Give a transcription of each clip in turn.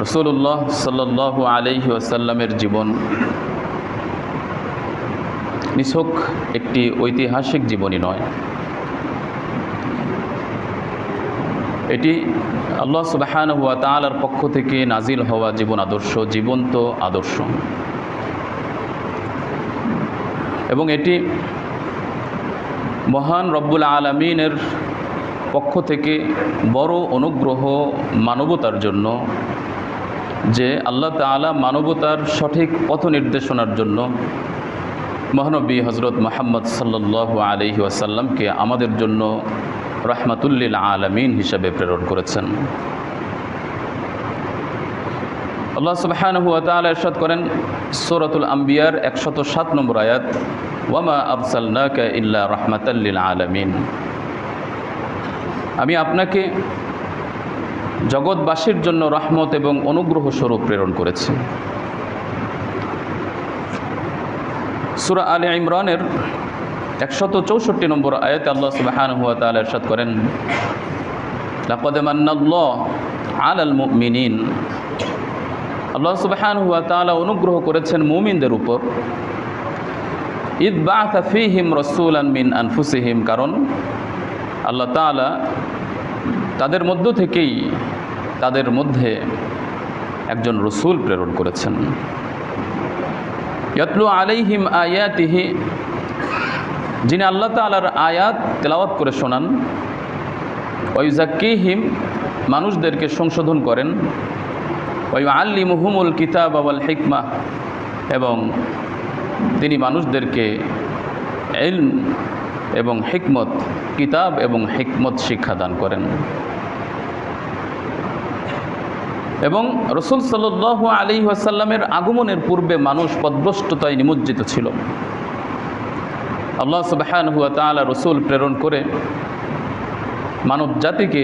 রাসূলুল্লাহ সাল্লাল্লাহু আলাইহি ওয়াসাল্লামের জীবন নিছক একটি ঐতিহাসিক জীবনী নয়, এটি আল্লাহ সুবহানাহু ওয়া তাআলার পক্ষ থেকে নাজিল হওয়া জীবন আদর্শ, জীবন্ত আদর্শ। এবং এটি মহান রব্বুল আলামিনের পক্ষ থেকে বড় অনুগ্রহ মানবতার জন্য, যে আল্লাহ তাআলা মানবতার সঠিক পথ নির্দেশনার জন্য মহানবী হযরত মুহাম্মদ সাল্লাল্লাহু আলাইহি ওয়াসাল্লামকে আমাদের জন্য রাহমাতুল লিল আলামিন হিসেবে প্রেরণ করেছেন। আল্লাহ সুবহানাহু ওয়া তাআলা ইরশাদ করেন সূরাতুল আম্বিয়ার 107 নম্বর আয়াত, ওয়ামা আরসালনাকা ইল্লা রাহমাতাল লিল আলামিন। আমি আপনাকে জগৎবাসীর জন্য রহমত এবং অনুগ্রহ স্বরূপ প্রেরণ করেছি। সূরা আলে ইমরানের 164 নম্বর আয়াতে আল্লাহ সুবহানাহু ওয়া তাআলা ইরশাদ করেন, লাকাদ মান্নাল্লাহু আলাল মুমিনিন। আল্লাহ সুবহানাহু ওয়া তাআলা অনুগ্রহ করেছেন মুমিনদের উপর, ইয বা'আথা ফীহিম রাসূলান মিন আনফুসিহিম, কারণ আল্লাহ তাআলা তাদের মধ্য থেকেই তাদের মধ্যে একজন রসূল প্রেরণ করেছেন। ইয়াতলু আলাইহিম আয়াতিহি, যিনি আল্লাহ তাআলার আয়াত তেলাওয়াত করে শোনান। ওয়া ইউযাক্কিহিম, মানুষদেরকে সংশোধন করেন। ওয়া ইউআল্লিমুহুমুল কিতাবা ওয়াল হিকমাহ, এবং তিনি মানুষদেরকে ইলম এবং হিকমত, কিতাব এবং হিকমত শিক্ষাদান করেন। এবং রাসূল সাল্লাল্লাহু আলাইহি ওয়াসাল্লামের আগমনের পূর্বে মানুষ পথভ্রষ্টতায় নিমজ্জিত ছিল। আল্লাহ সুবহানাহু ওয়া তাআলা রাসূল প্রেরণ করে মানব জাতিকে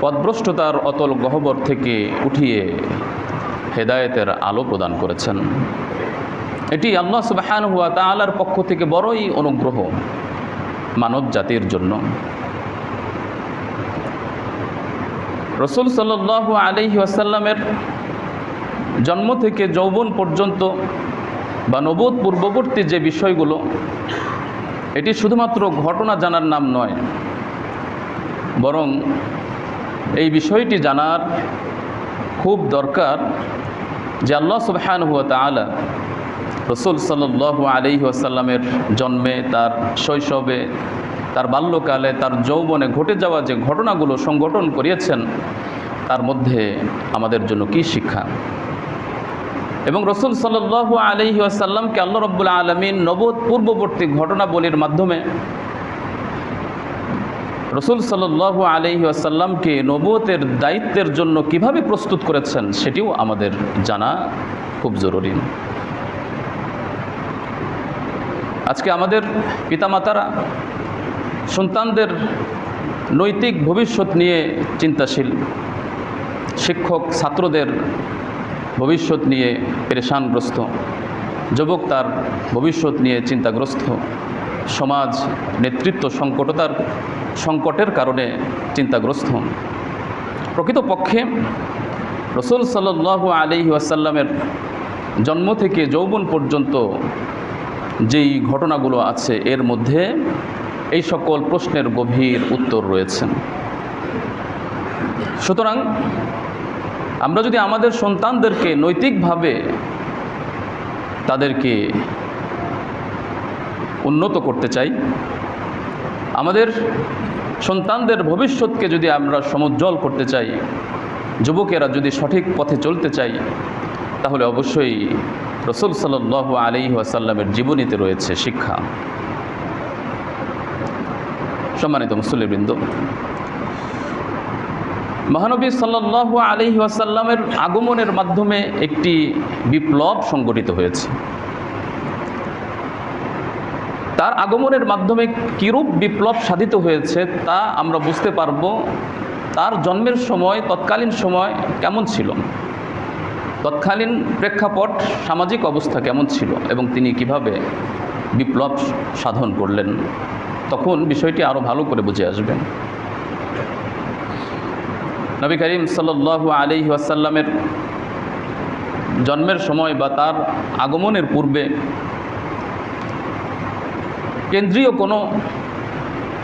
পথভ্রষ্টতার অতল গহ্বর থেকে উঠিয়ে হেদায়েতের আলো প্রদান করেছেন। এটি আল্লাহ সুবহানাহু ওয়া তাআলার পক্ষ থেকে বড়ই অনুগ্রহ মানব জাতির জন্য। রাসূল সাল্লাল্লাহু আলাইহি ওয়াসাল্লামের জন্ম থেকে যৌবন পর্যন্ত বা নবুয়ত পূর্ববর্তী যে বিষয়গুলো, এটি শুধুমাত্র ঘটনা জানার নাম নয়, বরং এই বিষয়টি জানার খুব দরকার যে আল্লাহ সুবহানাহু ওয়া তাআলা রাসূল সাল্লাল্লাহু আলাইহি ওয়াসাল্লামের জন্মে, তার শৈশবে, তার বাল্যকালে, তার যৌবনে ঘটে যাওয়া যে ঘটনাগুলো সংগঠন করিয়েছেন, তার মধ্যে আমাদের জন্য কী শিক্ষা। এবং রাসূল সাল্লাল্লাহু আলাইহি ওয়াসাল্লামকে আল্লাহ রাব্বুল আলামিন নবুয়ত পূর্ববর্তী ঘটনাবলীর মাধ্যমে রাসূল সাল্লাল্লাহু আলাইহি ওয়াসাল্লামকে নবুয়তের দায়িত্বের জন্য কিভাবে প্রস্তুত করেছেন, সেটিও আমাদের জানা খুব জরুরি। আজকে আমাদের পিতামাতারা সন্তানদের নৈতিক ভবিষ্যৎ নিয়ে চিন্তাশীল, শিক্ষক ছাত্রদের ভবিষ্যৎ নিয়ে পেরেশানগ্রস্ত, যুবক তার ভবিষ্যৎ নিয়ে চিন্তাগ্রস্ত, সমাজ নেতৃত্ব সংকটের কারণে চিন্তাগ্রস্ত। প্রকৃতপক্ষে রাসূল সাল্লাল্লাহু আলাইহি ওয়াসাল্লামের জন্ম থেকে যৌবন পর্যন্ত যেই ঘটনাগুলো আছে, এর মধ্যে এই সকল প্রশ্নের গভীর উত্তর রয়েছে। সুতরাং আমরা যদি আমাদের সন্তানদেরকে নৈতিকভাবে তাদেরকে উন্নত করতে চাই, আমাদের সন্তানদের ভবিষ্যৎকে যদি আমরা সমুজ্জ্বল করতে চাই, যুবকেরা যদি সঠিক পথে চলতে চাই, তাহলে অবশ্যই রাসূল সাল্লাল্লাহু আলাইহি ওয়াসাল্লামের জীবনীতে রয়েছে শিক্ষা। সম্মানিত মুসল্লিবৃন্দ, মহানবী সাল্লাল্লাহু আলাইহি ওয়াসাল্লামের আগমনের মাধ্যমে একটি বিপ্লব সংগঠিত হয়েছে। তার আগমনের মাধ্যমে কিরূপ বিপ্লব সাধিত হয়েছে তা আমরা বুঝতে পারব তার জন্মের সময়, তৎকালীন সময় কেমন ছিল, তৎকালীন প্রেক্ষাপট, সামাজিক অবস্থা কেমন ছিল, এবং তিনি কিভাবে বিপ্লব সাধন করলেন। তখন বিষয়টি আরও ভালো করে বুঝে আসবেন। নবী করিম সাল্লাল্লাহু আলাইহি ওয়াসাল্লামের জন্মের সময় বা তার আগমনের পূর্বে কেন্দ্রীয় কোনো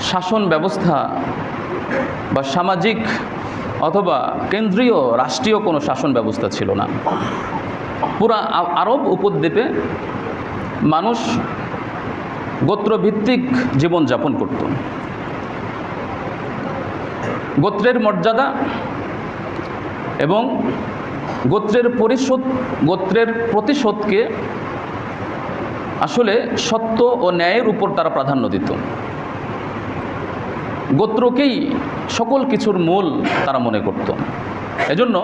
শাসন ব্যবস্থা বা সামাজিক অথবা কেন্দ্রীয় রাষ্ট্রীয় কোনো শাসন ব্যবস্থা ছিল না। পুরা আরব উপদ্বীপে মানুষ গোত্রভিত্তিক জীবনযাপন করত। গোত্রের মর্যাদা এবং গোত্রের প্রতিশোধকে আসলে সত্য ও ন্যায়ের উপর তারা প্রাধান্য দিত। গোত্রকেই সকল কিছুর মূল তারা মনে করত। এজন্য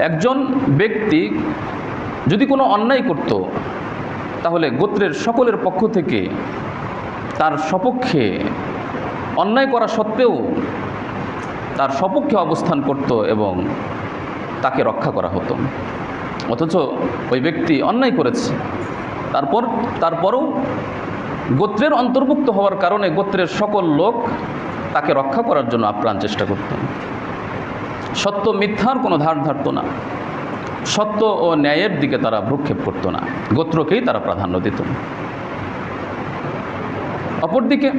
একজন ব্যক্তি যদি কোনো অন্যায় করত, তাহলে গোত্রের সকলের পক্ষ থেকে তার সপক্ষে অন্যায় করা সত্ত্বেও তার সপক্ষে অবস্থান করত এবং তাকে রক্ষা করা হতো। অথচ ওই ব্যক্তি অন্যায় করেছে, তারপরও গোত্রের অন্তর্ভুক্ত হওয়ার কারণে গোত্রের সকল লোক তাকে রক্ষা করার জন্য আপ্রাণ চেষ্টা করত। সত্য মিথ্যার কোনো ধার ধারত না, সত্য ও ন্যায়ের দিকে তারা ভ্রুক্ষেপ করত না, গোত্রকেই তারা প্রাধান্য দিত। অপরদিকে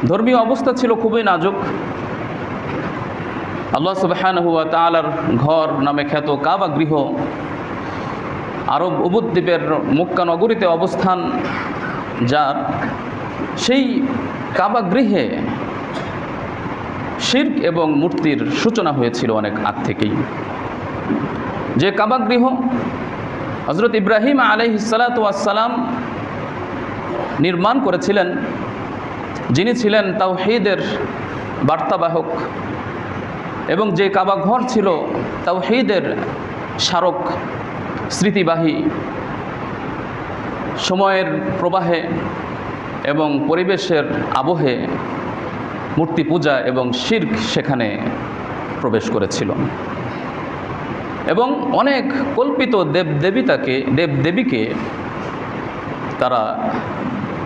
ধর্মীয় অবস্থা ছিল খুবই নাজুক। আল্লাহ সুবহানাহু ওয়া তাআলার ঘর নামে খ্যাত কাবা গৃহ আরব উপদ্বীপের মক্কা নগরীতে অবস্থান যার, সেই কাবা গৃহে শিরক এবং মূর্তির সূচনা হয়েছিল অনেক আগ থেকেই। যে কাবা গৃহ হযরত ইব্রাহিম আলাইহিস সালাতু ওয়াস সালাম নির্মাণ করেছিলেন, যিনি ছিলেন তাওহীদের বার্তাবাহক, এবং যে কাবা ঘর ছিল তাওহীদের স্মারক, স্মৃতিবাহী। সময়ের প্রবাহে এবং পরিবেশের আবহে মূর্তি পূজা এবং শিরক সেখানে প্রবেশ করেছিল, এবং অনেক কল্পিত দেবদেবীকে তারা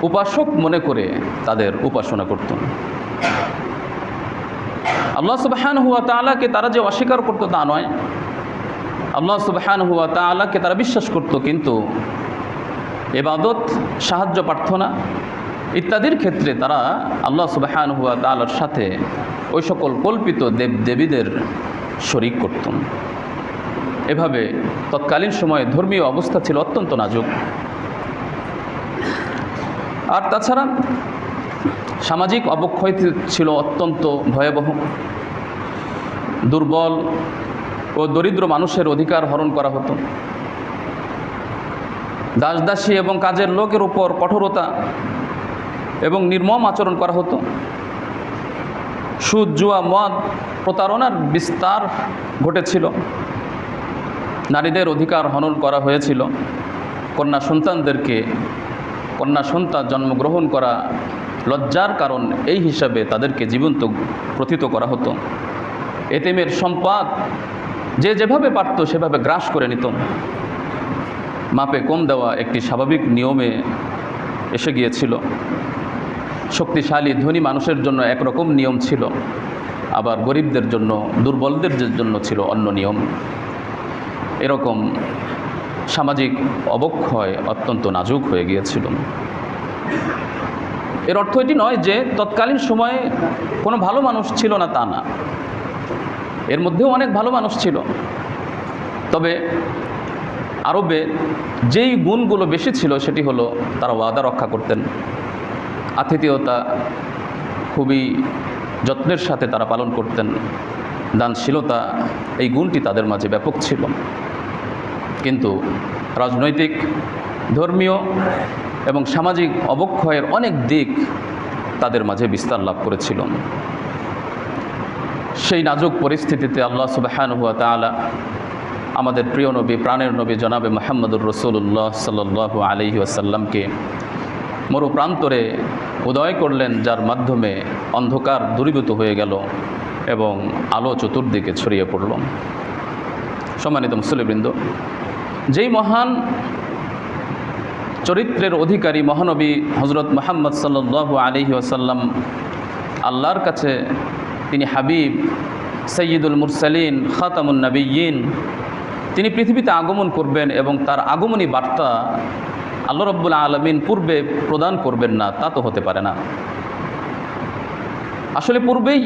উপাসক মনে করে তাদের উপাসনা করত। আল্লাহ সুবহানাহু ওয়া তাআলাকে তারা যে অস্বীকার করত তা নয়, আল্লাহ সুবহানাহু ওয়া তাআলাকে তারা বিশ্বাস করত, কিন্তু ইবাদত, সাহায্য প্রার্থনা ইত্যাদির ক্ষেত্রে তারা আল্লাহ সুবহানাহু ওয়া তাআলার সাথে ওই সকল কল্পিত দেবদেবীদের শরীক করত। এভাবে তৎকালীন সময়ে ধর্মীয় অবস্থা ছিল অত্যন্ত নাজুক। আর তাছাড়া সামাজিক অবক্ষয় ছিল অত্যন্ত ভয়াবহ। দুর্বল ও দরিদ্র মানুষের অধিকার হরণ করা হতো। দাসদাসী এবং কাজের লোকের উপর কঠোরতা এবং নির্মম আচরণ করা হতো। সুদ, জুয়া, মদ, প্রতারণার বিস্তার ঘটেছিল। নারীদের অধিকার হনন করা হয়েছিল। কন্যা সন্তান জন্মগ্রহণ করা লজ্জার কারণ, এই হিসাবে তাদেরকে জীবন্ত প্রথিত করা হতো। এতিমের সম্পদ যে যেভাবে পারত সেভাবে গ্রাস করে নিত। মাপে কম দেওয়া একটি স্বাভাবিক নিয়মে এসে গিয়েছিল। শক্তিশালী ধনী মানুষের জন্য একরকম নিয়ম ছিল, আবার গরিবদের জন্য, দুর্বলদের জন্য ছিল অন্য নিয়ম। এরকম সামাজিক অবক্ষয় অত্যন্ত নাজুক হয়ে গিয়েছিল। এর অর্থ এটি নয় যে তৎকালীন সময়ে কোনো ভালো মানুষ ছিল না, তা না। এর মধ্যেও অনেক ভালো মানুষ ছিল। তবে আরবে যেই গুণগুলো বেশি ছিল সেটি হলো তারা ওয়াদা রক্ষা করতেন, আতিথেয়তা খুবই যত্নের সাথে তারা পালন করতেন, দানশীলতা, এই গুণটি তাদের মাঝে ব্যাপক ছিল। কিন্তু রাজনৈতিক, ধর্মীয় এবং সামাজিক অবক্ষয়ের অনেক দিক তাদের মাঝে বিস্তার লাভ করেছিল। সেই নাজুক পরিস্থিতিতে আল্লাহ সুবহানাহু ওয়া তাআলা আমাদের প্রিয় নবী, প্রাণের নবী জনাবে মুহাম্মদুর রাসূলুল্লাহ সাল্লাল্লাহু আলাইহি ওয়াসাল্লামকে মরুপ্রান্তরে উদয় করলেন, যার মাধ্যমে অন্ধকার দূরীভূত হয়ে গেল এবং আলো চতুর্দিকে ছড়িয়ে পড়ল। সম্মানিত মুসলিমবৃন্দ, যেই মহান চরিত্রের অধিকারী মহানবী হযরত মুহাম্মদ সাল্লাল্লাহু আলাইহি ওয়াসাল্লাম, আল্লাহর কাছে তিনি হাবিব, সৈয়দুল মুরসালিন, খাতামুন নবিয়্যিন, তিনি পৃথিবীতে আগমন করবেন এবং তার আগমনী বার্তা আল্লাহ রাব্বুল আলামিন পূর্বে প্রদান করবেন না, তা তো হতে পারে না। আসলে পূর্বেই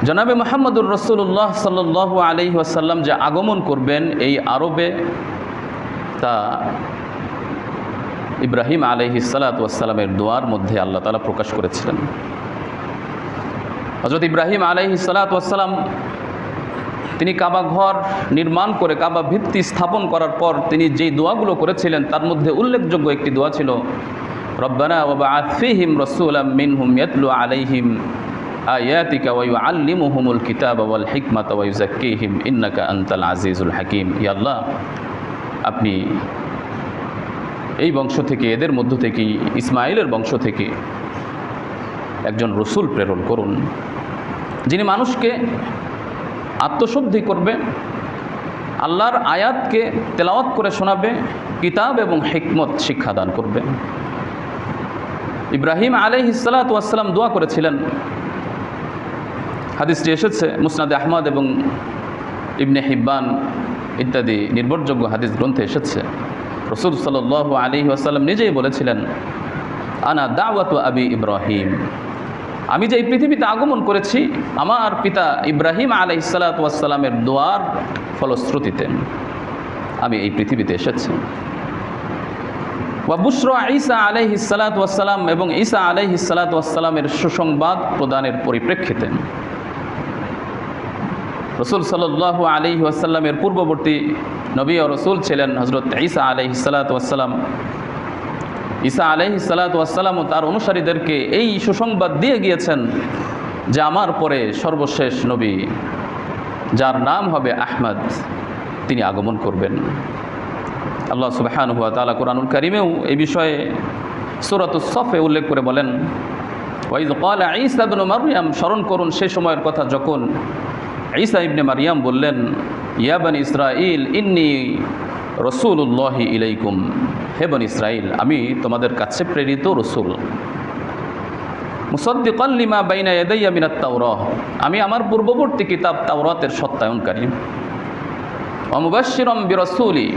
জনাবে মুহাম্মদুর রাসূলুল্লাহ সাল্লাল্লাহু আলাইহি ওয়াসাল্লাম যে আগমন করবেন এই আরবে, তা ইব্রাহিম আলাইহিস সালাতু ওয়াস সালামের দোয়ার মধ্যে আল্লাহ তাআলা প্রকাশ করেছিলেন। হযরত ইব্রাহিম আলাইহিস সালাতু ওয়াস সালাম তিনি কাবা ঘর নির্মাণ করে কাবা ভিত্তি স্থাপন করার পর তিনি যেই দোয়াগুলো করেছিলেন তার মধ্যে উল্লেখযোগ্য একটি দোয়া ছিল, রব্বানা ওয়াবআথ ফীহিম রাসূলাম মিনহুম ইয়াতলু আলাইহিম আয়াতিকা ওয়া ইউআল্লিমুহুমুল কিতাবা ওয়াল হিকমাতা ওয়া ইউযাক্কিহিম ইন্নাকা আনতাল আজিজুল হাকীম। ইয়া আল্লাহ, আপনি এই বংশ থেকে, এদের মধ্য থেকে, ইসমাইলের বংশ থেকে একজন রসুল প্রেরণ করুন, যিনি মানুষকে আত্মশুদ্ধি করবে, আল্লাহর আয়াতকে তেলাওয়াত করে শোনাবে, কিতাব এবং হিকমত শিক্ষাদান করবে। ইব্রাহিম আলাইহিস সালাতু ওয়াস সালাম দোয়া করেছিলেন। হাদিসটি এসেছে মুসনাদে আহমদ এবং ইবনে হিব্বান ইত্যাদি নির্ভরযোগ্য হাদিস গ্রন্থে এসেছে। রাসূল সাল্লাল্লাহু আলাইহি ওয়াসাল্লাম নিজেই বলেছিলেন, আনা দাওয়াতু আবি ইব্রাহিম, আমি যে এই পৃথিবীতে আগমন করেছি আমার পিতা ইব্রাহিম আলাইহিস সালাতু ওয়াস সালামের দোয়ার ফলশ্রুতিতে আমি এই পৃথিবীতে এসেছি। ওয়া বুশরা ঈসা আলাইহিস সালাতু ওয়াস সালাম, এবং ঈসা আলাইহিস সালাতু ওয়াস সালামের সুসংবাদ প্রদানের পরিপ্রেক্ষিতে রাসূল সাল্লাল্লাহু আলাইহি ওয়াসাল্লামের পূর্ববর্তী নবী ও রাসূল ছিলেন হযরত ঈসা আলাইহিস সালাতু ওয়াস সালাম। ঈসা আলাইহিস সালাতু ওয়াস সালাম ও তার অনুসারীদেরকে এই সুসংবাদ দিয়ে গিয়েছেন যে আমার পরে সর্বশেষ নবী, যার নাম হবে আহমদ, তিনি আগমন করবেন। আল্লাহ সুবহানাহু ওয়া তাআলা কুরআনুল কারীমেও এই বিষয়ে সূরাতুস সফে উল্লেখ করে বলেন, ওয়া ইয ক্বালা ঈসা ইবনে মারইয়াম, স্মরণ করুন সেই সময়ের কথা যখন ঈসা ইবনে মারইয়াম বললেন, ইয়া বনি ইসরাঈল ইন্নী রাসূলুল্লাহি ইলাইকুম, হে বনি ইসরাঈল, আমি তোমাদের কাছে প্রেরিত রাসূল। মুসাদ্দিকান লিমা বাইনা ইয়াদাইয়া মিনাত তাওরাহ, আমি আমার পূর্ববর্তী কিতাব তাওরাতের সত্যায়নকারী। ওয়া মুবাশশিরাম বিরাসূলি,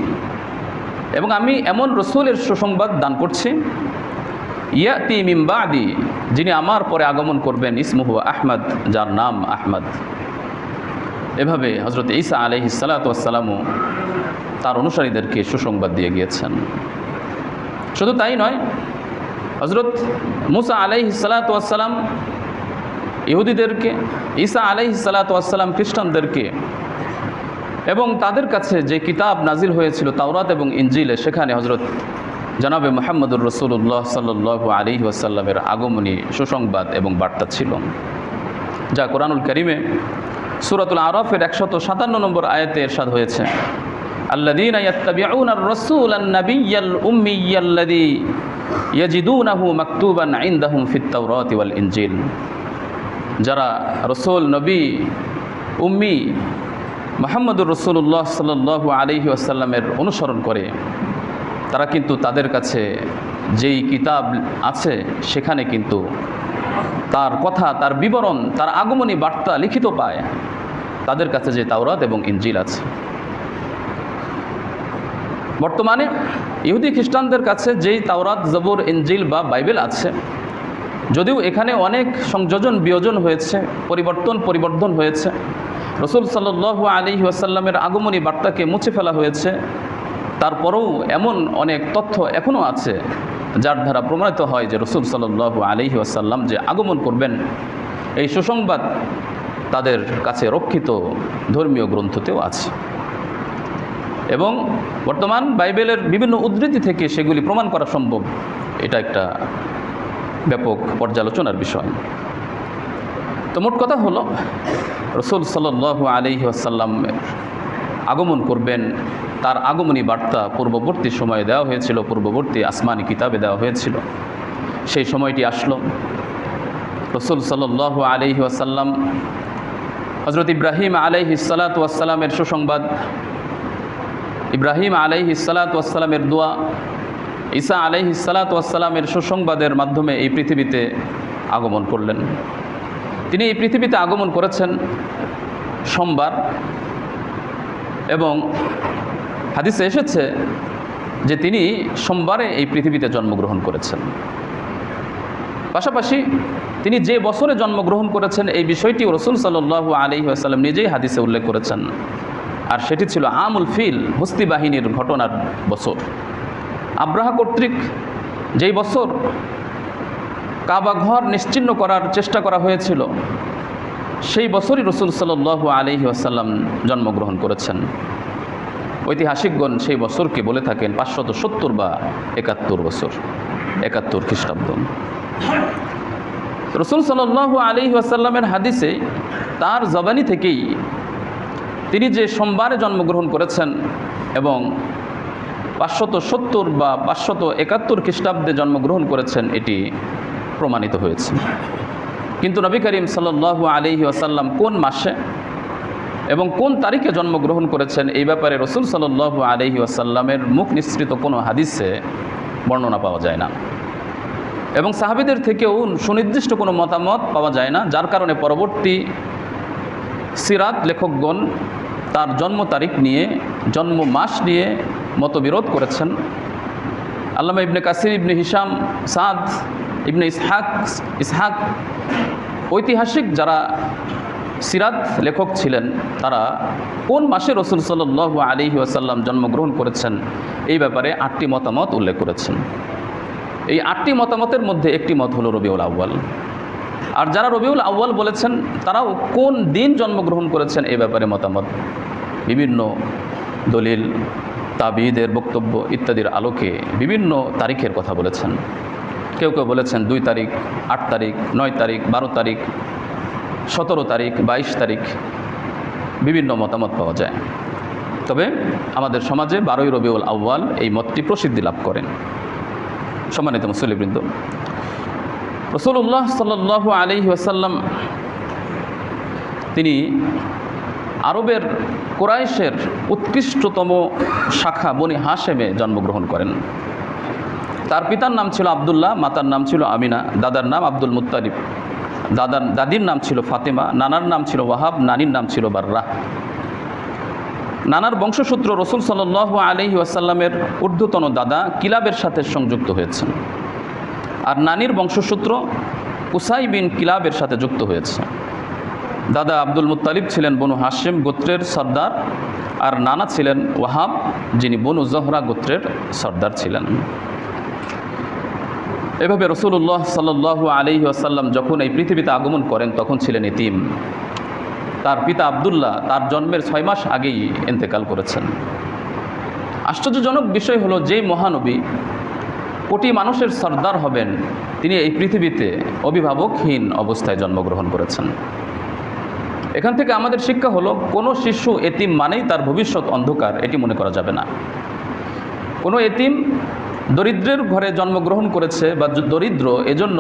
এবং আমি এমন রসুলের সুসংবাদ দান করছি, ইয়াতি মিন বাদি, যিনি আমার পরে আগমন করবেন, ইসমুহু আহমদ, যার নাম আহমদ। এভাবে হযরত ঈসা আলাইহিস সালাতু ওয়াস সালামও তার অনুসারীদেরকে সুসংবাদ দিয়ে গিয়েছেন। শুধু তাই নয়, হযরত মুসা আলাইহিস সালাতু ওয়াস সালাম ইহুদিদেরকে, ঈসা আলাইহিস সালাতু ওয়াস সালাম খ্রিস্টানদেরকে, এবং তাদের কাছে যে কিতাব নাজিল হয়েছিল তাওরাত এবং ইনজিলে, সেখানে হযরত জনাবে মুহাম্মদুর রাসূলুল্লাহ সাল্লাল্লাহু আলাইহি ওয়াসাল্লামের আগমনী সুসংবাদ এবং বার্তা ছিল, যা কোরআনুল কারীমে সূরাতুল আরাফের 157 নম্বর আয়াতে ইরশাদ হয়েছে, আল্লাযীনা ইয়াত্তাবিউনার রাসূলান নাবিয়্যাল উম্মিয়্যাল্লাযী ইয়াজিদুনাহু মাকতুবান ইনদাহুম ফিত তাওরাতি ওয়াল ইনজিল, যারা রাসূল, নবী, উম্মি মুহাম্মদুর রাসূলুল্লাহ সাল্লাল্লাহু আলাইহি ওয়াসাল্লামের অনুসরণ করে, তারা কিন্তু তাদের কাছে যেই কিতাব আছে সেখানে কিন্তু তার কথা, তার বিবরণ, তার আগমনী বার্তা লিখিত পায়, তাদের কাছে যে তাওরাত এবং ইনজিল আছে। বর্তমানে ইহুদি খ্রিস্টানদের কাছে যেই তাওরাত, জবুর, ইনজিল বা বাইবেল আছে, যদিও এখানে অনেক সংযোজন বিয়োজন হয়েছে, পরিবর্ধন হয়েছে, রাসূল সাল্লাল্লাহু আলাইহি ওয়াসাল্লামের আগমনী বার্তাকে মুছে ফেলা হয়েছে, তারপরেও এমন অনেক তথ্য এখনও আছে যার দ্বারা প্রমাণিত হয় যে রাসূল সাল্লাল্লাহু আলাইহি ওয়াসাল্লাম যে আগমন করবেন, এই সুসংবাদ তাদের কাছে রক্ষিত ধর্মীয় গ্রন্থতেও আছে, এবং বর্তমান বাইবেলের বিভিন্ন উদ্ধৃতি থেকে সেগুলি প্রমাণ করা সম্ভব। এটা একটা ব্যাপক পর্যালোচনার বিষয়। তো মোট কথা হলো, রাসূল সাল্লাল্লাহু আলাইহি ওয়াসাল্লামের আগমন করবেন, তার আগমনী বার্তা পূর্ববর্তী সময়ে দেওয়া হয়েছিল, পূর্ববর্তী আসমানি কিতাবে দেওয়া হয়েছিল। সেই সময়টি আসলো। রাসূল সাল্লাল্লাহু আলাইহি ওয়াসাল্লাম হযরত ইব্রাহিম আলাইহিস সালাতু ওয়াস সালামের সুসংবাদ, ইব্রাহিম আলাইহিস সালাতু ওয়াস সালামের দোয়া, ঈসা আলাইহিস সালাতু ওয়াস সালামের সুসংবাদের মাধ্যমে এই পৃথিবীতে আগমন করলেন। তিনি এই পৃথিবীতে আগমন করেছেন সোমবার, এবং হাদিসে এসেছে যে তিনি সোমবারে এই পৃথিবীতে জন্মগ্রহণ করেছেন। পাশাপাশি তিনি যে বছরে জন্মগ্রহণ করেছেন এই বিষয়টি রাসূল সাল্লাল্লাহু আলাইহি ওয়াসাল্লাম নিজেই হাদিসে উল্লেখ করেছেন, আর সেটি ছিল আমুল ফিল, হস্তি বাহিনীর ঘটনার বছর। আব্রাহা কর্তৃক যেই বছর কাবা ঘর নিশ্চিহ্ন করার চেষ্টা করা হয়েছিল, সেই বছরই রাসূল সাল্লাল্লাহু আলাইহি ওয়াসাল্লাম জন্মগ্রহণ করেছেন। ঐতিহাসিকগণ সেই বছরকে বলে থাকেন 570 বা 71 বছর, 71 খ্রিস্টাব্দ। রাসূল সাল্লাল্লাহু আলাইহি ওয়াসাল্লামের হাদিসে তার জবানি থেকেই তিনি যে সোমবারে জন্মগ্রহণ করেছেন এবং 570 বা 571 খ্রিস্টাব্দে জন্মগ্রহণ করেছেন এটি প্রমাণিত হয়েছে। কিন্তু নবী করিম সাল্লাল্লাহু আলাইহি ওয়াসাল্লাম কোন মাসে এবং কোন তারিখে জন্মগ্রহণ করেছেন এই ব্যাপারে রাসূল সাল্লাল্লাহু আলাইহি ওয়াসাল্লামের মুখ নিঃসৃত কোনো হাদিসে বর্ণনা পাওয়া যায় না, এবং সাহাবীদের থেকেও সুনির্দিষ্ট কোনো মতামত পাওয়া যায় না, যার কারণে পরবর্তী সিরাত লেখকগণ তার জন্ম তারিখ নিয়ে, জন্ম মাস নিয়ে মতবিরোধ করেছেন। আল্লামা ইবনে কাসির, ইবনে হিশাম, সাদ, ইবনে ইসহাক ঐতিহাসিক যারা সিরাত লেখক ছিলেন, তারা কোন মাসে রাসূল সাল্লাল্লাহু আলাইহি ওয়াসাল্লাম জন্মগ্রহণ করেছেন এই ব্যাপারে 8টি মতামত উল্লেখ করেছেন। এই 8টি মতামতের মধ্যে একটি মত হলো রবিউল আউয়াল। আর যারা রবিউল আউয়াল বলেছেন তারাও কোন দিন জন্মগ্রহণ করেছেন এই ব্যাপারে মতামত বিভিন্ন দলিল, তাবিঈদের বক্তব্য ইত্যাদির আলোকে বিভিন্ন তারিখের কথা বলেছেন। কেউ কেউ বলেছেন 2 তারিখ, 8 তারিখ, 9 তারিখ, 12 তারিখ, 17 তারিখ, 22 তারিখ, বিভিন্ন মতামত পাওয়া যায়। তবে আমাদের সমাজে 12ই রবিউল আউয়াল এই মতটি প্রসিদ্ধি লাভ করেন। সম্মানিত মুসল্লিবৃন্দ, রাসূলুল্লাহ সাল্লাল্লাহু আলাইহি ওয়াসাল্লাম তিনি আরবের কুরাইশের উৎকৃষ্টতম শাখা বনি হাশেমে জন্মগ্রহণ করেন। তার পিতার নাম ছিল আব্দুল্লাহ, মাতার নাম ছিল আমিনা, দাদার নাম আব্দুল মুত্তালিব, দাদির নাম ছিল ফাতেমা, নানার নাম ছিল ওয়াহাব, নানির নাম ছিল বাররা। নানার বংশসূত্র রাসূল সাল্লাল্লাহু আলাইহি ওয়াসাল্লামের ঊর্ধ্বতন দাদা কিলাবের সাথে সংযুক্ত হয়েছেন, আর নানির বংশসূত্র কুসাই বিন কিলাবের সাথে যুক্ত হয়েছে। দাদা আব্দুল মুত্তালিব ছিলেন বনু হাশিম গোত্রের সর্দার, আর নানা ছিলেন ওয়াহাব, যিনি বনু জহরা গোত্রের সর্দার ছিলেন। এভাবে রাসূলুল্লাহ সাল্লাল্লাহু আলাইহি ওয়াসাল্লাম যখন এই পৃথিবীতে আগমন করেন তখন ছিলেন এতিম। তার পিতা আব্দুল্লাহ তার জন্মের 6 মাস আগেই ইন্তেকাল করেছেন। আশ্চর্যজনক বিষয় হলো, যেই মহানবী কোটি মানুষের সর্দার হবেন, তিনি এই পৃথিবীতে অভিভাবকহীন অবস্থায় জন্মগ্রহণ করেছেন। এখান থেকে আমাদের শিক্ষা হলো, কোনো শিশু এতিম মানেই তার ভবিষ্যৎ অন্ধকার, এটি মনে করা যাবে না। কোনো এতিম দরিদ্রের ঘরে জন্মগ্রহণ করেছে বা দরিদ্র, এজন্য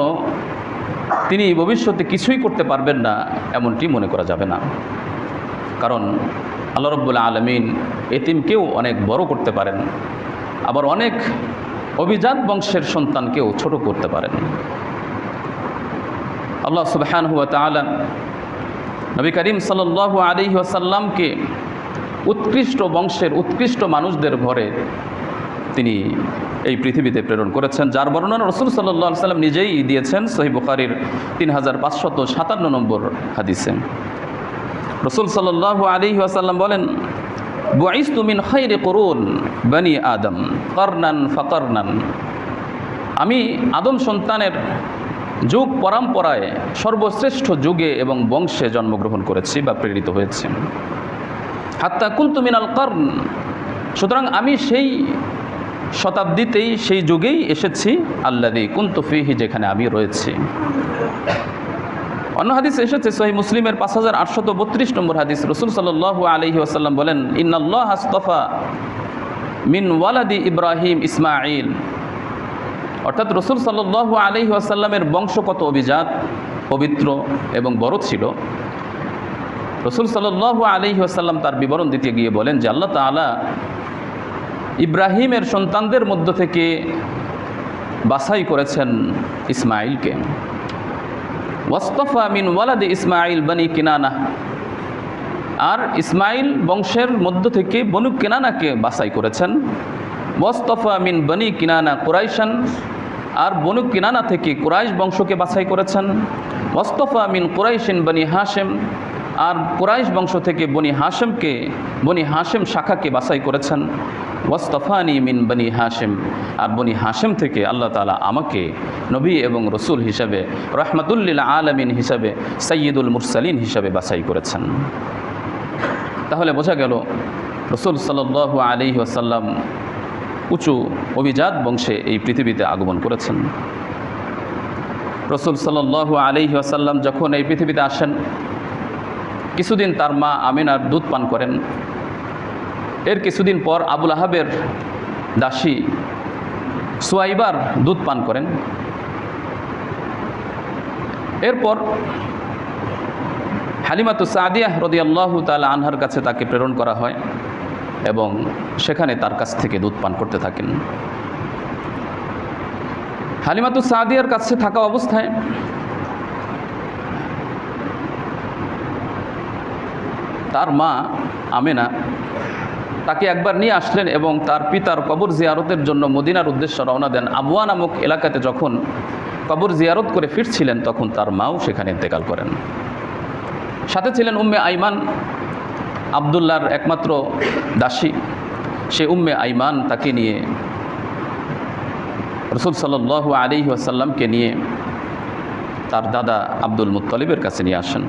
তিনি ভবিষ্যতে কিছুই করতে পারবেন না, এমনটি মনে করা যাবে না। কারণ আল্লাহ রাব্বুল আলামিন এতিমকেও অনেক বড় করতে পারেন, আবার অনেক অভিজাত বংশের সন্তানকেও ছোট করতে পারেন। আল্লাহ সুবহানাহু ওয়া তাআলা নবী করিম সাল্লাল্লাহু আলাইহি ওয়াসাল্লামকে উৎকৃষ্ট বংশের উৎকৃষ্ট মানুষদের ঘরে তিনি এই পৃথিবীতে প্রেরণ করেছেন, যার বর্ণনা রাসূল সাল্লাল্লাহু আলাইহি ওয়াসাল্লাম নিজেই দিয়েছেন সহিহ বুখারীর 3557 নম্বর হাদিসে। রাসূল সাল্লাল্লাহু আলাইহি ওয়াসাল্লাম বলেন, বুইসতু মিন খায়রি কুরুন বনি আদম কারনান ফাকারনান। আমি আদম সন্তানের যুগ পরম্পরায় সর্বশ্রেষ্ঠ যুগে এবং বংশে জন্মগ্রহণ করেছি বা প্রেরিত হয়েছি। হাত্তা কুনতু মিনাল কারন, সুতরাং আমি সেই শতাব্দীতেই, সেই যুগেই এসেছি, আল্লাযী কুনতু ফীহি, যেখানে আমি রয়েছি। অন্য হাদিস এসেছে সহিহ মুসলিমের 5832 নম্বর হাদিস। রাসূল সাল্লাল্লাহু আলাইহি ওয়াসাল্লাম বলেন, ইন্নাল্লাহা আসতাফা মিন ওয়ালাদি ইব্রাহিম ইসমাঈল। অর্থাৎ রাসূল সাল্লাল্লাহু আলাইহি ওয়াসাল্লামের বংশ কত অভিজাত, পবিত্র এবং বড় ছিল। রাসূল সাল্লাল্লাহু আলাইহি ওয়াসাল্লাম তার বিবরণ দিতে গিয়ে বলেন যে আল্লাহ তাআলা ইব্রাহিমের সন্তানদের মধ্য থেকে বাছাই করেছেন ইসমাঈলকে। ওয়াসতাফা মিন ওয়ালাদি ইসমাঈল বনি কিনানা, আর ইসমাইল বংশের মধ্য থেকে বনু কিনানাকে বাছাই করেছেন। ওয়াসতাফা মিন বনি কিনানা কুরাইশান, আর বনু কিনানা থেকে কুরাইশ বংশকে বাছাই করেছেন। ওয়াসতাফা মিন কুরাইশিন বনি হাশেম, আর কুরাইশ বংশ থেকে বনি হাশেম শাখাকে বাছাই করেছেন। ওয়াসতাফানি মিন বনি হাশেম, আর বনি হাশেম থেকে আল্লাহ তাআলা আমাকে নবী এবং রসুল হিসাবে, রহমাতুল লিল আলামিন হিসাবে, সাইয়্যিদুল মুরসালিন হিসাবে বাছাই করেছেন। তাহলে বোঝা গেল রসুল সাল্লাল্লাহু আলাইহি ওয়াসাল্লাম উঁচু অভিজাত বংশে এই পৃথিবীতে আগমন করেছেন। রসুল সাল্লাল্লাহু আলাইহি ওয়াসাল্লাম যখন এই পৃথিবীতে আসেন, কিছুদিন তার মা আমিনার দুধ পান করেন। এর কিছুদিন পর আবুল আহাবের দাসী সুয়াইবার দুধ পান করেন। এরপর হালিমাতু সাদিয়াহ রাদিয়াল্লাহু তাআলা আনহার কাছে তাকে প্রেরণ করা হয় এবং সেখানে তার কাছ থেকে দুধ পান করতে থাকেন। হালিমাতু সাদিয়ার কাছে থাকা অবস্থায় তার মা আমেনা তাকে একবার নিয়ে আসলেন এবং তার পিতার কবর জিয়ারতের জন্য মদিনার উদ্দেশ্যে রওনা দেন। আবওয়া নামক এলাকাতে যখন কবর জিয়ারত করে ফিরছিলেন, তখন তার মাও সেখানে ইন্তেকাল করেন। সাথে ছিলেন উম্মে আইমান, আবদুল্লাহর একমাত্র দাসী। সে উম্মে আইমান তাকে নিয়ে রসুল সাল্লাল্লাহু আলাইহি ওয়াসাল্লামকে নিয়ে তার দাদা আব্দুল মুত্তালিবের কাছে নিয়ে আসেন।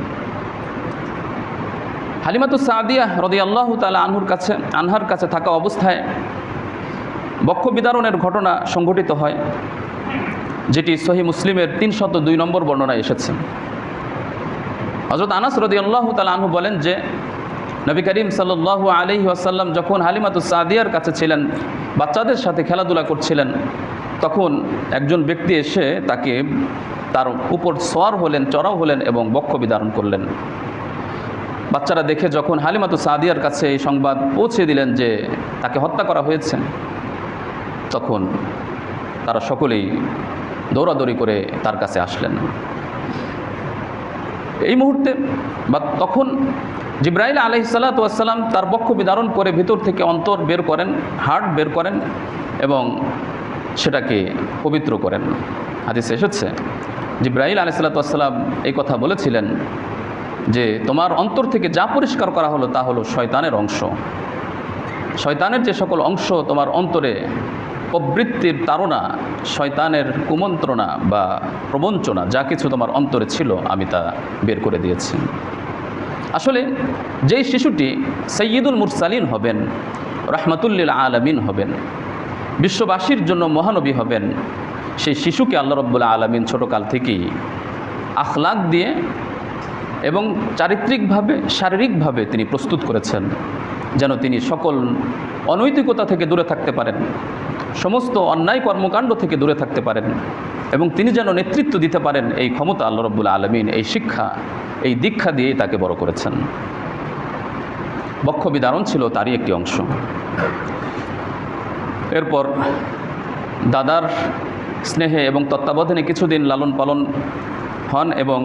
হালিমাতু সাদিয়াহ রাদিয়াল্লাহু তাআলা আনহার কাছে থাকা অবস্থায় বক্ষ বিদারণের ঘটনা সংঘটিত হয়, যেটি সহিহ মুসলিমের 302 নম্বর বর্ণনায় এসেছে। হযরত আনাস রাদিয়াল্লাহু তাআলা আনহু বলেন যে নবী করিম সাল্লাল্লাহু আলাইহি ওয়াসাল্লাম যখন হালিমাতু সাদিয়ার কাছে ছিলেন, বাচ্চাদের সাথে খেলাধুলা করছিলেন, তখন একজন ব্যক্তি এসে তার উপর সওয়ার হলেন, চড়াও হলেন এবং বক্ষ বিদারণ করলেন। বাচ্চারা দেখে যখন হালিমাতু সাদিয়ার কাছে এই সংবাদ পৌঁছে দিলেন যে তাকে হত্যা করা হয়েছে, তখন তারা সকলেই দৌড়াদৌড়ি করে তার কাছে আসলেন। এই মুহূর্তে বা তখন জিবরাইল আলাইহিস সালাতু ওয়াস সালাম তার বক্ষ বিদারণ করে ভিতর থেকে অন্তর বের করেন, হার্ট বের করেন এবং সেটাকে পবিত্র করেন। হাদিসে এসেছে জিবরাইল আলাইহিস সালাতু ওয়াস সালাম এই কথা বলেছিলেন যে তোমার অন্তর থেকে যা পরিষ্কার করা হলো তা হলো শয়তানের অংশ। শয়তানের যে সকল অংশ তোমার অন্তরে প্রবৃত্তির তাড়না, শয়তানের কুমন্ত্রণা বা প্রবঞ্চনা যা কিছু তোমার অন্তরে ছিল, আমি তা বের করে দিয়েছি। আসলে যেই শিশুটি সাইয়্যিদুল মুরসালিন হবেন, রহমাতুল লিল আলামিন হবেন, বিশ্ববাসীর জন্য মহানবী হবেন, সেই শিশুকে আল্লাহ রাব্বুল আলামিন ছোটকাল থেকেই আখলাক দিয়ে এবং চারিত্রিকভাবে, শারীরিকভাবে তিনি প্রস্তুত করেছেন, যেন তিনি সকল অনৈতিকতা থেকে দূরে থাকতে পারেন, সমস্ত অন্যায় কর্মকাণ্ড থেকে দূরে থাকতে পারেন এবং তিনি যেন নেতৃত্ব দিতে পারেন। এই ক্ষমতা আল্লাহ রাব্বুল আলামিন এই শিক্ষা, এই দীক্ষা দিয়েই তাকে বড় করেছেন। বক্ষ বিদারণ ছিল তারই একটি অংশ। এরপর দাদার স্নেহে এবং তত্ত্বাবধানে কিছুদিন লালন পালন হন এবং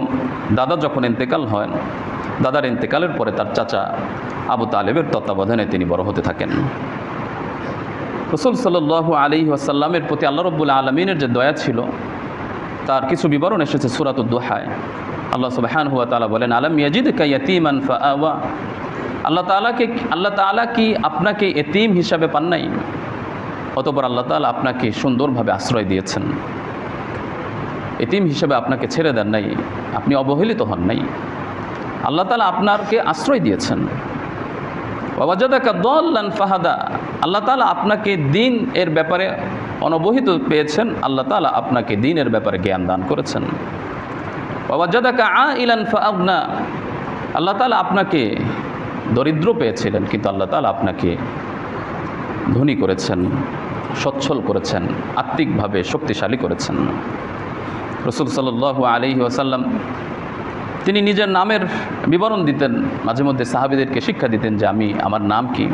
দাদা যখন ইন্তেকাল হন, দাদার ইন্তেকালের পরে তার চাচা আবু তালেবের তত্ত্বাবধানে তিনি বড় হতে থাকেন। রাসূল সাল্লাল্লাহু আলাইহি ওয়াসাল্লামের প্রতি আল্লাহ রাব্বুল আলামিনের যে দয়া ছিল তার কিছু বিবরণ এসেছে সূরাতুদ দুহায়। আল্লাহ সুবহানাহু ওয়া তাআলা বলেন, আলাম ইয়াজিদকা ইয়াতীমান ফাআওয়া। আল্লাহ তাআলা কি আপনাকে এতিম হিসাবে পান নাই? অতঃপর আল্লাহ তাআলা আপনাকে সুন্দরভাবে আশ্রয় দিয়েছেন, এতিম হিসেবে আপনাকে ছেড়ে দেন নাই, আপনি অবহেলিত হন নাই। আল্লাহ তাআলা আপনাকে আশ্রয় দিয়েছেন। ওয়াজাদাকা দাল্লান ফাহাদা। আল্লাহ তাআলা আপনাকে দিন এর ব্যাপারে অনবহিত পেয়েছেন, আল্লাহ তাআলা আপনাকে দিনের ব্যাপারে জ্ঞান দান করেছেন। ওয়াজাদাকা আইলান ফাআগনা। আল্লাহ তাআলা আপনাকে দরিদ্র পেয়েছিলেন, কিন্তু আল্লাহ তাআলা আপনাকে ধনী করেছেন, সচ্ছল করেছেন, আত্মিকভাবে শক্তিশালী করেছেন। রাসূল সাল্লাল্লাহু আলাইহি ওয়াসাল্লাম তিনি নিজের নামের বিবরণ দিতেন, মাঝে মধ্যে সাহাবীদেরকে শিক্ষা দিতেন যে আমার নাম কি।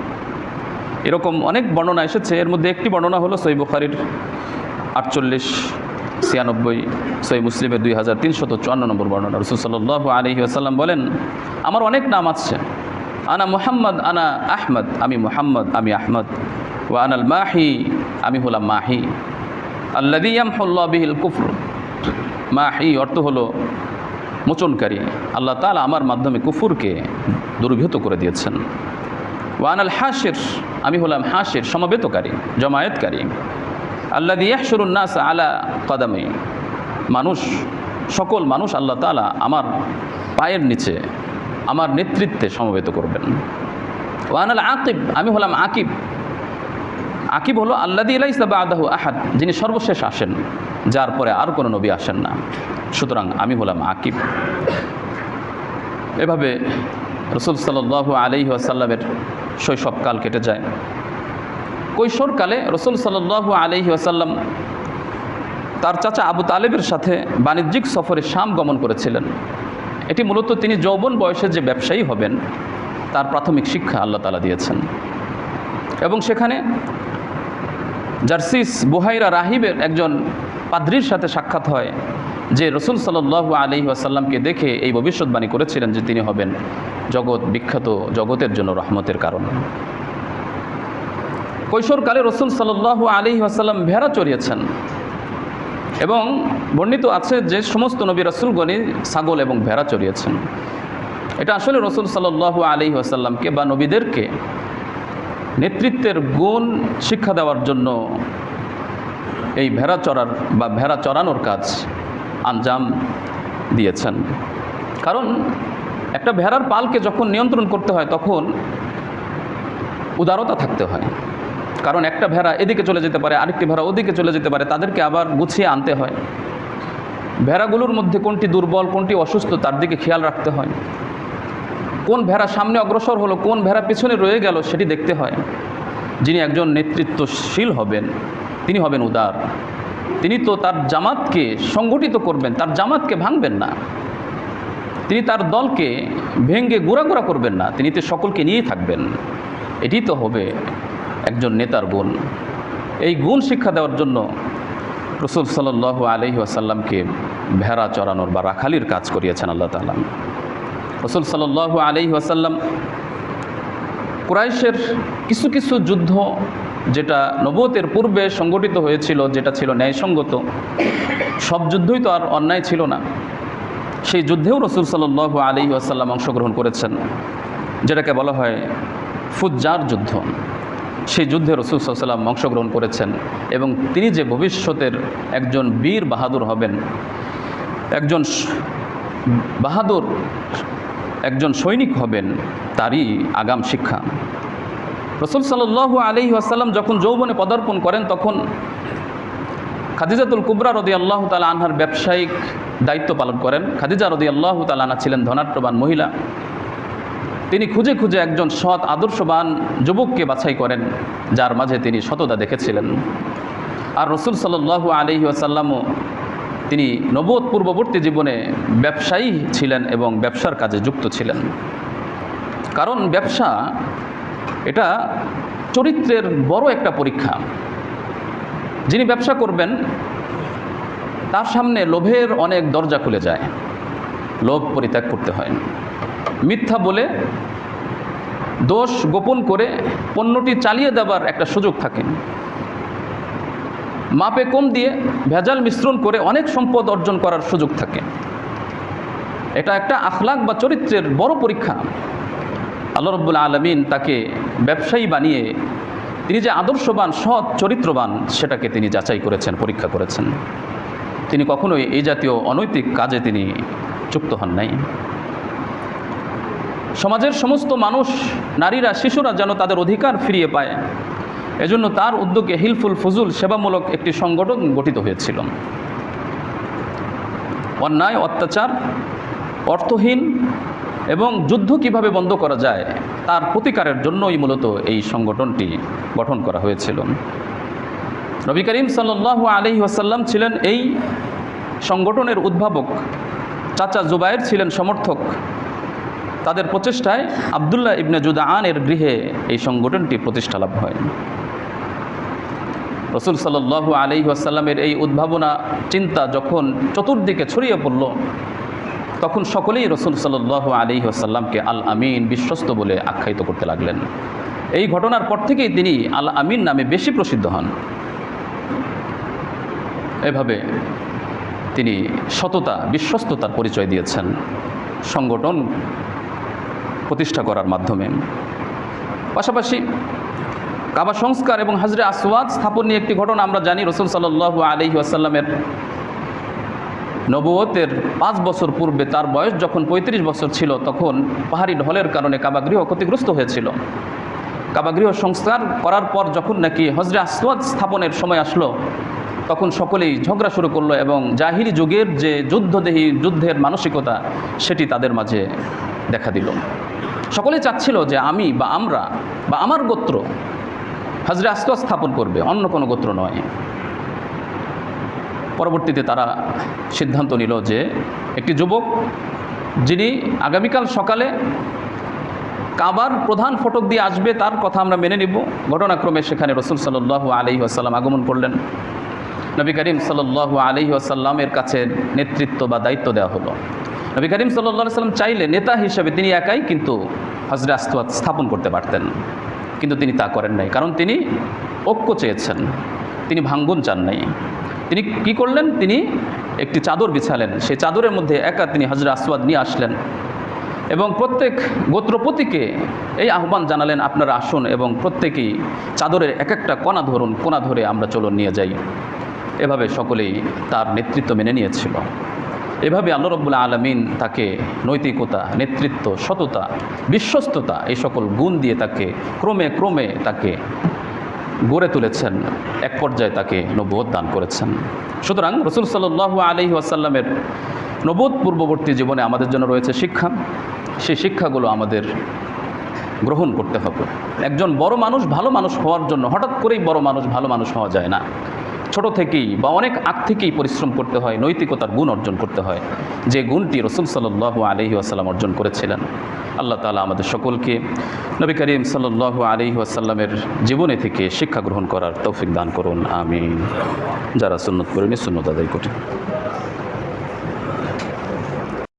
এরকম অনেক বর্ণনা এসেছে। এর মধ্যে একটি বর্ণনা হলো সহিহ বুখারীর 48 96, সহিহ মুসলিমের 2354 নম্বর বর্ণনা। রাসূল সাল্লাল্লাহু আলাইহি ওয়াসাল্লাম বলেন, আমার অনেক নাম আছে। আনা মুহাম্মদ, আনা আহমদ, আমি মুহাম্মদ, আমি আহমদ। ওয়া আনাল মাহি, আমি হলাম মাহি। আল্লাযী ইয়ামহুল্লাহু বিহিল কুফর, মাহি অর্থ হলো মোচনকারী। আল্লাহ তাআলা আমার মাধ্যমে কুফরকে দূরীভূত করে দিয়েছেন। ওয়া আনাল হাশির, আমি হলাম হাশির, সমবেতকারী, জমায়েতকারী। আল্লাযী ইয়াহশুরুন নাস আলা কদামি, মানুষ, সকল মানুষ আল্লাহ তাআলা আমার পায়ের নিচে, আমার নেতৃত্বে সমবেত করবেন। ওয়া আনাল আকিব, আমি হলাম আকিব। আকিব হলো আল্লাযী লাইসা বা'দাহু আহাদ, যিনি সর্বশেষ আসেন, যার পরে আর কোনো নবী আসেন না। সুতরাং আমি হলাম আকিব। এভাবে রাসূল সাল্লাল্লাহু আলাইহি ওয়াসাল্লামের শৈশবকাল কেটে যায়। কৈশোরকালে রাসূল সাল্লাল্লাহু আলাইহি ওয়াসাল্লাম তার চাচা আবু তালেবের সাথে বাণিজ্যিক সফরে শাম গমন করেছিলেন। এটি মূলত তিনি যৌবন বয়সে যে ব্যবসায়ী হবেন তার প্রাথমিক শিক্ষা আল্লাহ তাআলা দিয়েছেন। এবং সেখানে জারসিস বুহাইরা রাহিবের একজন পাদ্রীর সাথে সাক্ষাৎ হয়, যে রাসূল সাল্লাল্লাহু আলাইহি ওয়াসাল্লামকে দেখে এই ভবিষ্যৎবাণী করেছিলেন যে তিনি হবেন জগৎ বিখ্যাত, জগতের জন্য রহমতের কারণ। কৈশোরকালে রাসূল সাল্লাল্লাহু আলাইহি ওয়াসাল্লাম ভেড়া চড়িয়েছেন এবং বর্ণিত আছে যে সমস্ত নবী রাসূলগণই ছাগল এবং ভেড়া চড়িয়েছেন। এটা আসলে রাসূল সাল্লাল্লাহু আলাইহি ওয়াসাল্লামকে বা নবীদেরকে নেতৃত্বের গুণ শিক্ষা দেওয়ার জন্য এই ভেড়া চড়ার বা ভেড়া চড়ানোর কাজ আঞ্জাম দিয়েছেন। কারণ একটা ভেড়ার পালকে যখন নিয়ন্ত্রণ করতে হয় তখন উদারতা থাকতে হয়। কারণ একটা ভেড়া এদিকে চলে যেতে পারে, আরেকটি ভেড়া ওদিকে চলে যেতে পারে, তাদেরকে আবার গুছিয়ে আনতে হয়। ভেড়াগুলোর মধ্যে কোনটি দুর্বল, কোনটি অসুস্থ, তার দিকে খেয়াল রাখতে হয়। কোন ভেড়া সামনে অগ্রসর হলো, কোন ভেড়া পিছনে রয়ে গেল, সেটি দেখতে হয়। যিনি একজন নেতৃত্বশীল হবেন তিনি হবেন উদার। তিনি তো তার জামাতকে সংগঠিত করবেন, তার জামাতকে ভাঙবেন না। তিনি তার দলকে ভেঙে গুঁড়া করবেন না, তিনি তো সকলকে নিয়েই থাকবেন। এটি তো হবে একজন নেতার গুণ। এই গুণ শিক্ষা দেওয়ার জন্য রাসূল সাল্লাল্লাহু আলাইহি ওয়াসাল্লামকে ভেড়া চড়ানোর বা রাখালির কাজ করিয়েছেন আল্লাহ তাআলা। রাসূল সাল্লাল্লাহু আলাইহি ওয়াসাল্লাম কুরাইশের কিছু কিছু যুদ্ধ, যেটা নবুয়তের পূর্বে সংগঠিত হয়েছিল, যেটা ছিল ন্যায়সঙ্গত, সব যুদ্ধই তো আর অন্যায় ছিল না, সেই যুদ্ধেও রাসূল সাল্লাল্লাহু আলাইহি ওয়াসাল্লাম অংশগ্রহণ করেছেন, যেটাকে বলা হয় ফুজ্জার যুদ্ধ। সেই যুদ্ধে রাসূল সাল্লাল্লাহু আলাইহি ওয়াসাল্লাম অংশগ্রহণ করেছেন এবং তিনি যে ভবিষ্যতের একজন বীর বাহাদুর হবেন, একজন বাহাদুর, একজন সৈনিক হবেন, তারই আগাম শিক্ষা। রাসূল সাল্লাল্লাহু আলাইহি ওয়াসাল্লাম যখন যৌবনে পদার্পণ করেন তখন খাদিজাতুল কুবরা রাদিয়াল্লাহু তাআলা আনহার ব্যবসায়িক দায়িত্ব পালন করেন। খাদিজা রাদিয়াল্লাহু তাআলা আনহা ছিলেন ধনাঢ্যবান মহিলা। তিনি খুঁজে খুঁজে একজন সৎ আদর্শবান যুবককে বাছাই করেন, যার মাঝে তিনি সততা দেখেছিলেন। আর রাসূল সাল্লাল্লাহু আলাইহি ওয়াসাল্লামও তিনি নবুয়ত পূর্ববর্তী জীবনে ব্যবসায়ী ছিলেন এবং ব্যবসার কাজে যুক্ত ছিলেন। কারণ ব্যবসা এটা চরিত্রের বড় একটা পরীক্ষা। যিনি ব্যবসা করবেন তার সামনে লোভের অনেক দরজা খুলে যায়, লোভ পরিত্যাগ করতে হয়। মিথ্যা বলে, দোষ গোপন করে পণ্যটি চালিয়ে দেওয়ার একটা সুযোগ থাকে। মাপে কম দিয়ে ভেজাল মিশ্রণ করে অনেক সম্পদ অর্জন করার সুযোগ থাকে। এটা একটা আখলাক বা চরিত্রের বড় পরীক্ষা। আল্লাহ রাব্বুল আলামিন তাকে ব্যবসায়ী বানিয়ে তিনি যে আদর্শবান, সৎ, চরিত্রবান, সেটাকে তিনি যাচাই করেছেন, পরীক্ষা করেছেন। তিনি কখনোই এই জাতীয় অনৈতিক কাজে তিনি যুক্ত হন নাই। সমাজের সমস্ত মানুষ, নারীরা, শিশুরা যেন তাদের অধিকার ফিরিয়ে পায়, এজন্য তার উদ্যোগে হিলফুল ফুজুল সেবামূলক একটি সংগঠন গঠিত হয়েছিল। অন্যায়, অত্যাচার, অর্থহীন এবং যুদ্ধ কিভাবে বন্ধ করা যায় তার প্রতিকারের জন্যই মূলত এই সংগঠনটি গঠন করা হয়েছিল। নবী করিম সাল্লাল্লাহু আলাইহি ওয়াসাল্লাম ছিলেন এই সংগঠনের উদ্ভাবক, চাচা জুবায়ের ছিলেন সমর্থক। তাদের প্রচেষ্টায় আব্দুল্লাহ ইবনে জুদাআনের গৃহে এই সংগঠনটি প্রতিষ্ঠা লাভ হয়। রসুল সাল্লাল্লাহু আলাইহি ওয়াসাল্লামের এই উদ্ভাবনা চিন্তা যখন চতুর্দিকে ছড়িয়ে পড়ল, তখন সকলেই রসুল সাল্লাল্লাহু আলাইহি ওয়াসাল্লামকে আল আমিন, বিশ্বস্ত বলে আখ্যায়িত করতে লাগলেন। এই ঘটনার পর থেকেই তিনি আল আমিন নামে বেশি প্রসিদ্ধ হন। এভাবে তিনি সততা, বিশ্বস্ততার পরিচয় দিয়েছেন সংগঠন প্রতিষ্ঠা করার মাধ্যমে। পাশাপাশি কাবা সংস্কার এবং হাজরে আসওয়াদ স্থাপন নিয়ে একটি ঘটনা আমরা জানি। রসুল সাল্লাল্লাহু আলাইহি ওয়াসাল্লামের নবুয়তের 5 বছর পূর্বে তার বয়স যখন 35 বছর ছিল, তখন পাহাড়ি ঢলের কারণে কাবাগৃহ ক্ষতিগ্রস্ত হয়েছিল। কাবাগৃহ সংস্কার করার পর যখন নাকি হজরে আসওয়াদ স্থাপনের সময় আসলো, তখন সকলেই ঝগড়া শুরু করলো এবং জাহিলি যুগের যে যুদ্ধের মানসিকতা সেটি তাদের মাঝে দেখা দিল। সকলেই চাচ্ছিল যে আমি বা আমরা বা আমার গোত্র হজরে আসওয়াদ স্থাপন করবে, অন্য কোনো গোত্র নয়। পরবর্তীতে তারা সিদ্ধান্ত নিল যে একটি যুবক যিনি আগামীকাল সকালে কাবার প্রধান ফটক দিয়ে আসবে, তার কথা আমরা মেনে নিব। ঘটনাক্রমে সেখানে রসুল সাল্লাল্লাহু আলাইহি ওয়াসাল্লাম আগমন করলেন। নবী করিম সাল্লাল্লাহু আলাইহি ওয়াসাল্লামের কাছে নেতৃত্ব বা দায়িত্ব দেওয়া হলো। নবী করিম সাল্লাল্লাহু আলাইহি ওয়াসাল্লাম চাইলে নেতা হিসেবে তিনি একাই কিন্তু হজরে আসওয়াদ স্থাপন করতে পারতেন, কিন্তু তিনি তা করেন নাই। কারণ তিনি ঐক্য চেয়েছেন, তিনি ভাঙ্গন চান নাই। তিনি কি করলেন? তিনি একটি চাদর বিছালেন, সেই চাদরের মধ্যে একা তিনি হজরে আসওয়াদ নিয়ে আসলেন এবং প্রত্যেক গোত্রপতিকে এই আহ্বান জানালেন, আপনারা আসুন এবং প্রত্যেকেই চাদরের এক একটা কোণা ধরে আমরা চলুন নিয়ে যাই। এভাবে সকলেই তার নেতৃত্ব মেনে নিয়েছিল। এভাবে আল্লাহ রাব্বুল আলামিন তাকে নৈতিকতা, নেতৃত্ব, সততা, বিশ্বস্ততা এই সকল গুণ দিয়ে তাকে ক্রমে তাকে গড়ে তুলেছেন। এক পর্যায়ে তাকে নবুয়ত দান করেছেন। সুতরাং রসুল সাল্লাল্লাহু আলাইহি ওয়াসাল্লামের নবুয়ত পূর্ববর্তী জীবনে আমাদের জন্য রয়েছে শিক্ষা। সেই শিক্ষাগুলো আমাদের গ্রহণ করতে হবে। একজন বড় মানুষ, ভালো মানুষ হওয়ার জন্য হঠাৎ করেই বড় মানুষ, ভালো মানুষ হওয়া যায় না। ছোট থেকেই বা অনেক আগ থেকেই পরিশ্রম করতে হয়, নৈতিকতার গুণ অর্জন করতে হয়, যে গুণটি রসুল সাল্লাল্লাহু আলাইহি ওয়াসাল্লাম অর্জন করেছিলেন। আল্লাহ তাআলা আমাদের সকলকে নবী করিম সাল্লাল্লাহু আলাইহি ওয়াসাল্লামের জীবনে থেকে শিক্ষা গ্রহণ করার তৌফিক দান করুন, আমিন। যারা সুন্নত করেনি সুন্নত আদায় করুন।